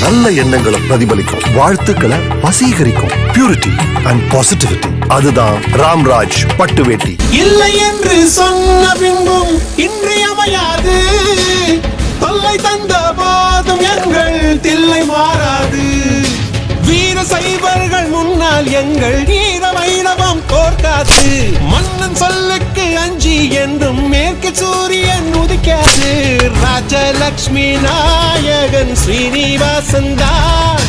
நல்ல எண்ணங்களை பிரதிபலிக்கும், வாழ்த்துக்களை வசீகரிக்கும். பியூரிட்டி அண்ட் பாசிட்டிவிட்டி, அதுதான் ராம்ராஜ் பட்டு வேட்டி. இல்லை என்று சொன்ன பின்பும் இன்றியமையாது, தொல்லை தந்த போதும் எங்கள் தில்லை மாறாது. வீர சைவர்கள் முன்னால் எங்கள் வீர வைரவம் தோற்காது. மன்னன் சொல்லுக்கு அஞ்சி என்றும் மேற்கு சூரியன் உதிக்காது. ராஜலக்ஷ்மி நாயகன் ஸ்ரீனிவாசன் தான்,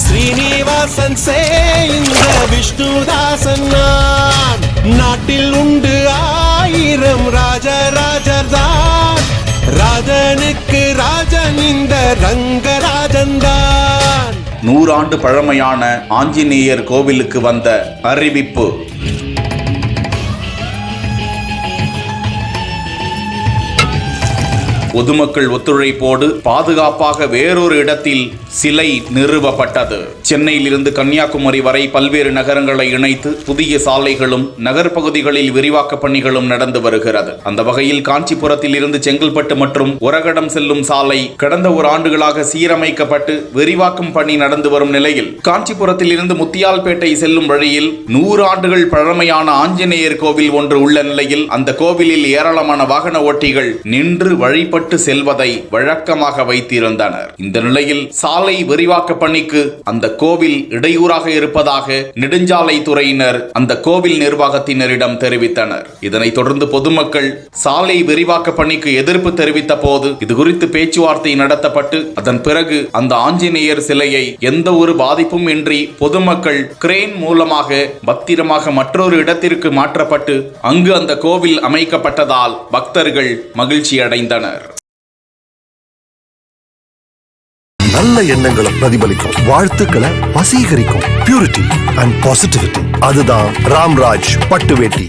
ஸ்ரீனிவாசன் சே இந்த விஷ்ணுதாசன் நான். நாட்டில் உண்டு 1000 ராஜராஜர் தான், ராஜனுக்கு ராஜன் இந்த ரங்கராஜன் தான். 100 ஆண்டு பழமையான ஆஞ்சநேயர் கோவிலுக்கு வந்த அறிவிப்பு. பொதுமக்கள் ஒத்துழைப்போடு பாதுகாப்பாக வேறொரு இடத்தில் சிலை நிறுவப்பட்டது. சென்னையில் இருந்து கன்னியாகுமரி வரை பல்வேறு நகரங்களை இணைத்து புதிய சாலைகளும் நகர்பகுதிகளில் விரிவாக்க பணிகளும் நடந்து வருகிறது. அந்த வகையில் காஞ்சிபுரத்தில் இருந்து செங்கல்பட்டு மற்றும் உரகடம் செல்லும் சாலை கடந்த 1 ஆண்டுகளாக சீரமைக்கப்பட்டு விரிவாக்கும் பணி நடந்து வரும் நிலையில், காஞ்சிபுரத்தில் இருந்து முத்தியால்பேட்டை செல்லும் வழியில் 100 ஆண்டுகள் பழமையான ஆஞ்சநேயர் கோவில் ஒன்று உள்ள நிலையில், அந்த கோவிலில் ஏராளமான வாகன ஓட்டிகள் நின்று வழிபட்டு செல்வதை வழக்கமாக வைத்திருந்தனர். இந்த நிலையில் சாலை விரிவாக்க பணிக்கு அந்த கோவில் இடையூறாக இருப்பதாக நெடுஞ்சாலை துறையினர் அந்த கோவில் நிர்வாகத்தினரிடம் தெரிவித்தனர். இதனைத் தொடர்ந்து பொதுமக்கள் சாலை விரிவாக்க பணிக்கு எதிர்ப்பு தெரிவித்த போது இதுகுறித்து பேச்சுவார்த்தை நடத்தப்பட்டு, அதன் பிறகு அந்த ஆஞ்சநேயர் சிலையை எந்த ஒரு பாதிப்பும் இன்றி பொதுமக்கள் கிரேன் மூலமாக பத்திரமாக மற்றொரு இடத்திற்கு மாற்றப்பட்டு அங்கு அந்த கோவில் அமைக்கப்பட்டதால் பக்தர்கள் மகிழ்ச்சி அடைந்தனர். நல்ல எண்ணங்களை பிரதிபலிக்கும், வாழ்த்துக்களை வசீகரிக்கும். பியூரிட்டி அண்ட் பாசிட்டிவிட்டி, அதுதான் ராம்ராஜ் பட்டு வேட்டி.